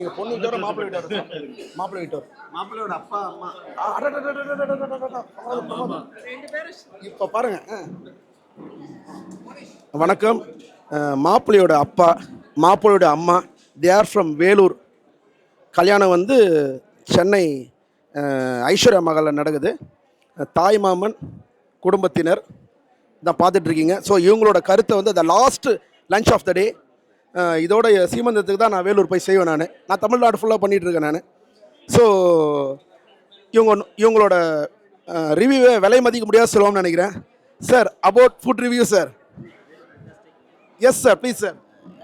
நீங்க பொண்ணு வீட்டோட மாப்பிள்ளை வீட்டோட மாப்பிள்ளை வீட்டோர் மாப்பிள்ளையோட அப்பா அம்மா இப்போ பாருங்க. வணக்கம். மாப்பிள்ளையோட அப்பா மாப்பிள்ளையோட அம்மா தே ஆர் ஃப்ரம் வேலூர். கல்யாணம் வந்து சென்னை ஐஸ்வர்யா மகாலில் நடக்குது. தாய் மாமன் குடும்பத்தினர் தான் பார்த்துட்ருக்கீங்க. ஸோ இவங்களோட கருத்தை வந்து the last lunch of the day. இதோட சீமந்தத்துக்கு தான் நான் வேலூர் போய் செய்வேன். நான் தமிழ்நாடு ஃபுல்லாக பண்ணிகிட்ருக்கேன் நான். ஸோ இவங்களோட ரிவ்யூவை விலை மதிக்க முடியாது சொல்லுவோம்னு நினைக்கிறேன். Sir about food review sir. Yes sir, please sir.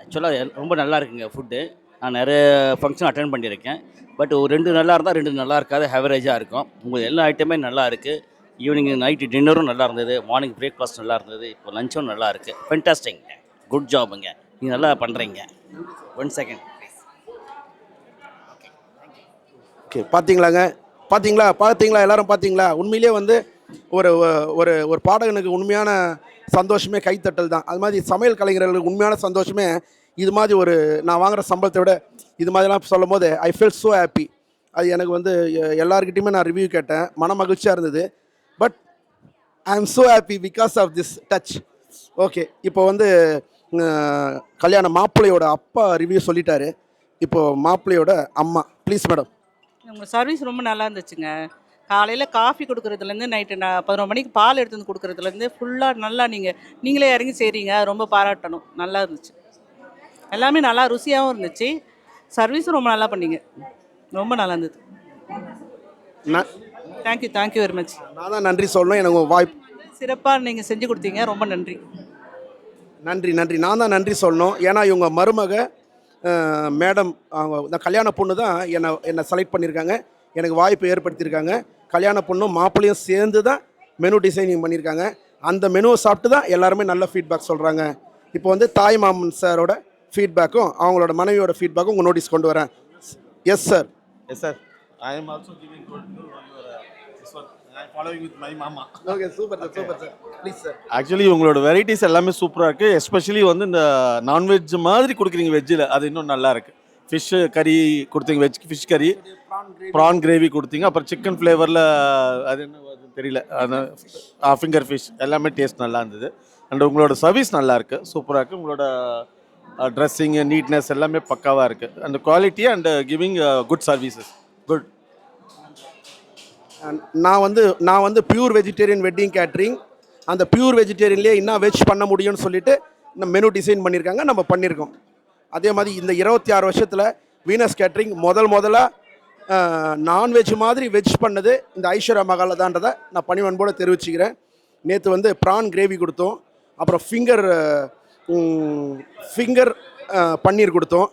ஆக்சுவலாக ரொம்ப நல்லா இருக்குங்க ஃபுட்டு. நான் நிறைய ஃபங்க்ஷன் அட்டென்ட் பண்ணியிருக்கேன். பட் ஒரு 2 நல்லா இருந்தால் 2 நல்லா இருக்காது, ஹேவரேஜாக இருக்கும். உங்களுக்கு எல்லா ஐட்டமே நல்லா இருக்குது. ஈவினிங் நைட்டு டின்னரும் நல்லா இருந்தது, மார்னிங் பிரேக்ஃபாஸ்ட் நல்லா இருந்தது, இப்போ லஞ்சும் நல்லா இருக்குது. ஃபென்டாஸ்டிக்ங்க, குட் ஜாபுங்க, நீங்கள் நல்லா பண்ணுறீங்க. 1 செகண்ட். ஓகே, பார்த்தீங்களா எல்லாரும் பார்த்தீங்களா? உண்மையிலே வந்து ஒரு ஒரு ஒரு பாடகனுக்கு உண்மையான சந்தோஷமே கைத்தட்டல் தான். அது மாதிரி சமையல் கலைஞர்களுக்கு உண்மையான சந்தோஷமே இது மாதிரி ஒரு நான் வாங்குகிற சம்பளத்தை விட இது மாதிரிலாம் சொல்லும் போது ஐ ஃபீல் ஸோ ஹாப்பி. அது எனக்கு வந்து எல்லாருக்கிட்டையுமே நான் ரிவ்யூ கேட்டேன், மன மகிழ்ச்சியாக இருந்தது. But I am so happy because of this touch. Okay, இப்போ வந்து கல்யாண மாப்பிள்ளையோட அப்பா ரிவ்யூ சொல்லிட்டாரு. இப்போது மாப்பிள்ளையோட அம்மா ப்ளீஸ் மேடம். உங்கள் சர்வீஸ் ரொம்ப நல்லா இருந்துச்சுங்க. காலையில் காஃபி கொடுக்குறதுலேருந்து நைட்டு 11 மணிக்கு பால் எடுத்து வந்து கொடுக்குறதுலேருந்து ஃபுல்லாக நல்லா நீங்களே இறங்கி செய்கிறீங்க. ரொம்ப பாராட்டணும், நல்லா இருந்துச்சு. எல்லாமே நல்லா ருசியாகவும் இருந்துச்சு. சர்வீஸும் ரொம்ப நல்லா பண்ணீங்க, ரொம்ப நல்லா இருந்தது. Thank you very much. நான் தான் நன்றி சொல்லணும். எனக்கு வாய்ப்பு சிறப்பாக நீங்கள் செஞ்சு கொடுத்தீங்க, ரொம்ப நன்றி. நான் தான் நன்றி சொல்லணும். ஏன்னா இவங்க மருமக மேடம், அவங்க கல்யாண பொண்ணு தான் என்னை செலக்ட் பண்ணியிருக்காங்க, எனக்கு வாய்ப்பு ஏற்படுத்தியிருக்காங்க. கல்யாண பொண்ணும் மாப்பிள்ளையும் சேர்ந்து தான் மெனு டிசைனிங் பண்ணியிருக்காங்க. அந்த மெனுவை சாப்பிட்டு தான் எல்லாருமே நல்ல ஃபீட்பேக் சொல்கிறாங்க. இப்போ வந்து தாய் மாமன் சாரோட ஃபீட்பேக்கும் அவங்களோட மனைவியோட ஃபீட்பேக்கும் உங்கள் நோட்டீஸ் கொண்டு வரேன். Yes sir. I am also giving good to this one. I am following with my mama. Okay, super sir. Please sir. Actually உங்களோட வெரைட்டிஸ் எல்லாமே சூப்பராக இருக்குது. எஸ்பெஷலி வந்து இந்த நான்வெஜ் மாதிரி கொடுக்குறீங்க வெஜ்ஜில், அது இன்னும் நல்லா இருக்குது. ஃபிஷ் கறி கொடுத்தீங்க, வெஜ் ஃபிஷ் கறி, ப்ரான் கிரேவி கொடுத்தீங்க. அப்புறம் சிக்கன் ஃப்ளேவரில் அது என்ன தெரியல, அந்த ஃபிங்கர் ஃபிஷ் எல்லாமே டேஸ்ட் நல்லா இருந்தது. அண்ட் உங்களோட சர்வீஸ் நல்லா இருக்குது, சூப்பராக இருக்குது. உங்களோட ட்ரெஸ்ஸிங்கு நீட்னஸ் எல்லாமே பக்காவாக இருக்குது. And quality and giving good services good. நான் வந்து பியூர் வெஜிடேரியன் வெட்டிங் கேட்ரிங். அந்த பியூர் வெஜிடேரியன்லேயே இன்னும் வெஜ் பண்ண முடியும்னு சொல்லிட்டு இந்த மெனு டிசைன் பண்ணியிருக்காங்க, நம்ம பண்ணியிருக்கோம். அதே மாதிரி இந்த 26 வருஷத்தில் வீனஸ் கேட்ரிங் முதலாக நான்வெஜ் மாதிரி வெஜ் பண்ணது இந்த ஐஸ்வர்யா மகாலில் தான்றதை நான் பணிவன்போடு தெரிவிச்சுக்கிறேன். நேற்று வந்து ப்ரான் கிரேவி கொடுத்தோம், அப்புறம் ஃபிங்கர் பன்னீர் கொடுத்தோம்,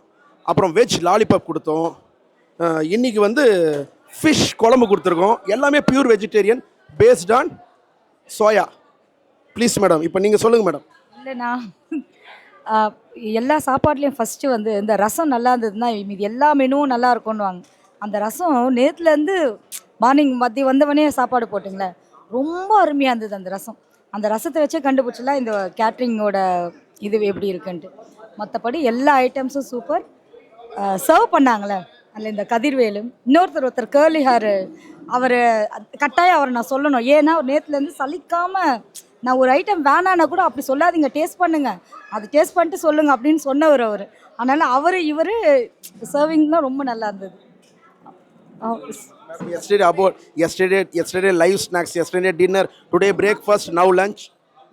அப்புறம் வெஜ் லாலிபாப் கொடுத்தோம். இன்றைக்கி வந்து ஃபிஷ் குழம்பு கொடுத்துருக்கோம். எல்லாமே pure vegetarian based on soya. Please madam, இப்போ நீங்கள் சொல்லுங்கள் மேடம். இல்லைண்ணா, எல்லா சாப்பாட்லேயும் ஃபஸ்ட்டு வந்து இந்த ரசம் நல்லா இருந்ததுன்னா இது எல்லா மெனுவும் நல்லா இருக்கும்னுவாங்க. அந்த ரசம் நேற்றுலேருந்து மார்னிங் மதியம் வந்தவனே சாப்பாடு போட்டுங்களே, ரொம்ப அருமையாக இருந்தது அந்த ரசம். அந்த ரசத்தை வச்சே கண்டுபிடிச்சலாம் இந்த கேட்ரிங்கோட இது எப்படி இருக்குன்ட்டு. மற்றபடி எல்லா ஐட்டம்ஸும் சூப்பர். சர்வ் பண்ணாங்களே அதில் இந்த கதிர்வேலு, ஒருத்தர் கேர்லி ஹேர், அவர் கட்டாயம் அவரை நான் சொல்லணும். ஏன்னா அவர் நேற்றுலேருந்து சலிக்காமல் நான் ஒரு ஐட்டம் வேணான்னா கூட அப்படி சொல்லாதீங்க, டேஸ்ட் பண்ணுங்கள், அது டேஸ்ட் பண்ணிட்டு சொல்லுங்கள் அப்படின்னு சொன்னவர் அவர். அதனால் இவர் சர்விங்லாம் ரொம்ப நல்லா இருந்தது. yesterday live snacks, yesterday dinner, today breakfast, now lunch.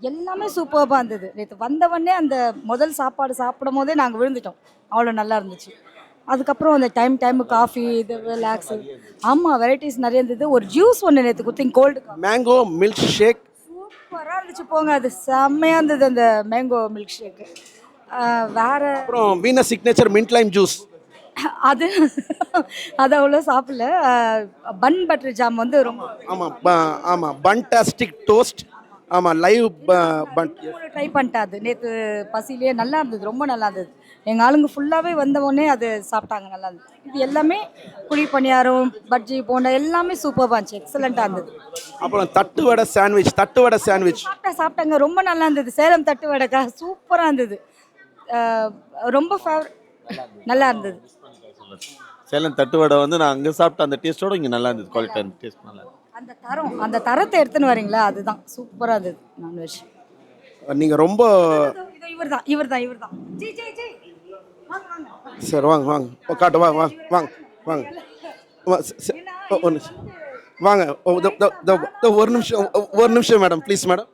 எல்லாமே சூப்பராக இருந்தது. நேற்று வந்தவொடனே அந்த முதல் சாப்பாடு சாப்பிடும் போதே நாங்கள் விழுந்துட்டோம், அவ்வளோ நல்லா இருந்துச்சு. அதுக்கப்புறம் அந்த டைம் காஃபி, இது ரிலாக்ஸு, ஆமாம் வெரைட்டிஸ் நிறைய இருந்தது. ஒரு ஜூஸ் ஒன்று நேற்று கொடுத்தீங்க, கோல்டு மேங்கோ மில்க் ஷேக், சூப்பராக இருந்துச்சு போங்க. அது செம்மையாக இருந்தது அந்த மேங்கோ மில்க் ஷேக்கு. வேறு அப்புறம் Venus signature mint lime juice, அது அவ்வளோ சாப்பிடல. பன் பட்டர் ஜாம் வந்து ரொம்ப ஆமாம் பன்டாஸ்டிக் டோஸ்ட், ஆமாம் லைவ் பன் ட்ரை பண்ணிட்டேன். அது நேற்று பசிலேயே நல்லா இருந்தது, ரொம்ப நல்லா இருந்தது. எங்கள் ஆளுங்க ஃபுல்லாகவே வந்தவொடனே அது சாப்பிட்டாங்க, நல்லா இருந்தது. இது எல்லாமே குழி பணியாரம், பஜ்ஜி போண்டா எல்லாமே சூப்பராக இருந்துச்சு, எக்ஸலண்ட்டாக இருந்தது. அப்புறம் தட்டு வடை சாண்ட்விச் சாப்பிட்டாங்க, ரொம்ப நல்லா இருந்தது. சேலம் தட்டு வடைக்கா சூப்பராக இருந்தது, ரொம்ப நல்லா இருந்தது. சேலம் தட்டு வடை வந்து நான் அங்கே சாப்பிட்ட அந்த டேஸ்ட்டோட இங்கே நல்லா இருந்தது. குவாலிட்டி டேஸ்ட் நல்லா இருந்தது. அந்த தரத்தை எடுத்துன்னு வரீங்களா, அதுதான் சூப்பராக இருந்தது நான்வெஜ். நீங்கள் ரொம்ப இவர் தான் ஜி ஜி ஜி வாங்க வாங்க. சரி வாங்க வாங்க காட்டு வாங்க வாங்க வாங்க வாங்க ஒரு நிமிஷம் வாங்க. ஒரு நிமிஷம் மேடம், ப்ளீஸ் மேடம்.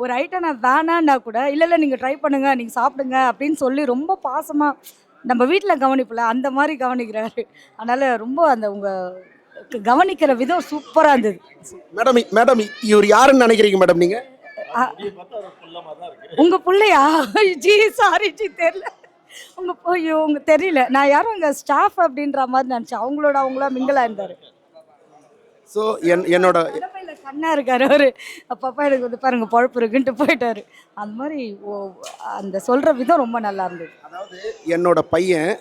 ஒரு ஐட்டம் நான் வேணான்னா கூட இல்லை நீங்கள் ட்ரை பண்ணுங்க, நீங்கள் சாப்பிடுங்க அப்படின்னு சொல்லி ரொம்ப பாசமாக நம்ம வீட்டில் கவனிப்பில்ல அந்த மாதிரி கவனிக்கிறாரு. அதனால் ரொம்ப அந்த உங்கள் கவனிக்கிற விதம் சூப்பராக இருந்தது. மேடம் இவர் யாருன்னு நினைக்கிறீங்க மேடம் நீங்கள்? உங்கள் பிள்ளையா? ஜி சாரி ஜி, தெரியல. உங்க தெரியல, நான் யாரும் அங்கே ஸ்டாஃப் அப்படின்ற மாதிரி நினச்சேன். அவங்களா மிங்கலாக இருந்தார். ஸோ என்னோட கண்ணா இருக்காரு அவரு. அப்பப்பா எனக்கு வந்து பாருங்க பொழப்பு இருக்குன்ட்டு போயிட்டாரு. அந்த மாதிரி அந்த சொல்ற விதம் ரொம்ப நல்லா இருந்தது. அதாவது என்னோட பையன்,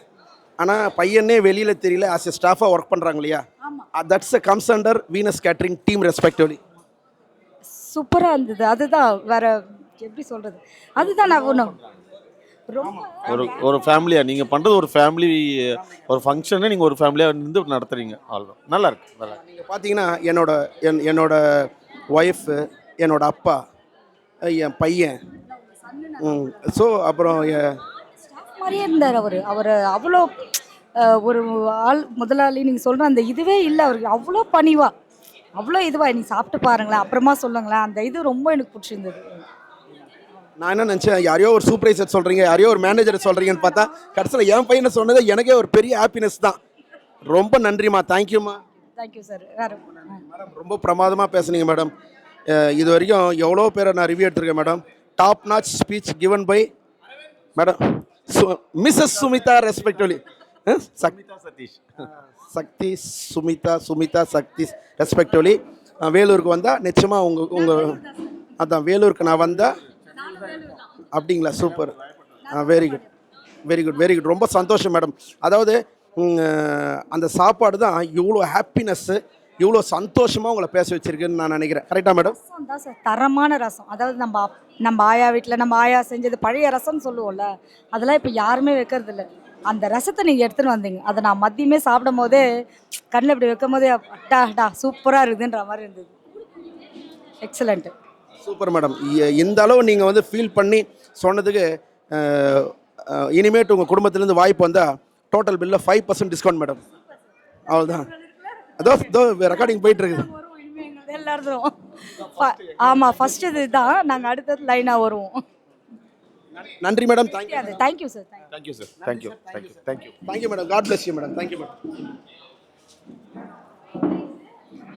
ஆனால் பையனே வெளியில் தெரியல, ஆஸ் எ ஸ்டாஃபாக ஒர்க் பண்ணுறாங்க இல்லையா, that's a comes under Venus catering team respectively. சூப்பராக இருந்தது. அதுதான் வேற எப்படி சொல்றது, அதுதான் நான் ஒன்றும் ஒரு ஃபேமிலியாக நீங்கள் பண்ணுறது ஒரு ஃபேமிலி, ஒரு ஃபங்க்ஷனை நீங்கள் ஒரு ஃபேமிலியாக இருந்து நடத்துறீங்க. அவ்வளோ நல்லா இருக்கு. நல்லா நீங்கள் பார்த்தீங்கன்னா என்னோட ஒய்ஃபு, என்னோட அப்பா, என் பையன், ஸோ அப்புறம் மாதிரியே இருந்தார் அவர் அவ்வளோ ஒரு ஆள் முதலாளி. நீங்கள் சொல்கிற அந்த இதுவே இல்லை அவருக்கு. அவ்வளோ பணிவா, அவ்வளோ இதுவா. நீங்கள் சாப்பிட்டு பாருங்களேன், அப்புறமா சொல்லுங்களேன். அந்த இது ரொம்ப எனக்கு பிடிச்சிருந்தது. நான் என்ன நினச்சேன், யாரையோ ஒரு சூப்பர்வைசர் சொல்கிறீங்க, யாரையோ ஒரு மேனேஜரை சொல்கிறீங்கன்னு பார்த்தா கடைசியில் என் பையனை சொன்னது எனக்கே ஒரு பெரிய ஹாப்பினஸ் தான். ரொம்ப நன்றிம்மா, தேங்க்யூம்மா. Thank you sir. வேறு மேடம் ரொம்ப பிரமாதமாக பேசுனீங்க மேடம். இது வரைக்கும் எவ்வளோ பேரை நான் ரிவ்யூ எடுத்திருக்கேன் மேடம். Top notch speech given by madam Mrs Sumitha respectively Satish Sakthi Sumitha Sakthi respectively. வேலூருக்கு வந்தால் நிச்சயமாக உங்கள் அதான் வேலூருக்கு நான் வந்தால் அப்படிங்களா? Super, very good. ரொம்ப சந்தோஷம் மேடம். அதாவது அந்த சாப்பாடு தான் இவ்வளோ ஹாப்பினஸ்ஸு, இவ்வளோ சந்தோஷமாக உங்களை பேச வச்சிருக்குன்னு நான் நினைக்கிறேன். கரெக்டாக மேடம்? ரசம் தான் சார், தரமான ரசம். அதாவது நம்ம ஆயா வீட்டில் நம்ம ஆயா செஞ்சது பழைய ரசம்னு சொல்லுவோம்ல, அதெல்லாம் இப்போ யாருமே வைக்கிறது இல்லை. அந்த ரசத்தை நீங்கள் எடுத்துகிட்டு வந்தீங்க, அதை நான் மதியமே சாப்பிடும் போதே கண்ணில் இப்படி வைக்கும் போதே அட்டா சூப்பராக இருக்குதுன்ற மாதிரி இருந்தது. எக்ஸலண்ட்டு. Super madam. இந்த அளவு நீங்கள் வந்து ஃபீல் பண்ணி சொன்னதுக்கு இனிமேட்டு உங்கள் குடும்பத்துலேருந்து வாய்ப்பு வந்தால் டோட்டல் பில்லில் 5% டிஸ்கவுண்ட் மேடம். அவ்வளோதான். அதோ ரெக்கார்டிங் போயிட்டுருக்குது. எல்லாரும் ஆமாம், ஃபஸ்ட்டு இது தான். நாங்கள் அடுத்தது லைனாக வருவோம். நன்றி madam. Thank you sir. Thank you sir. Thank you madam. God bless you madam. Thank you madam.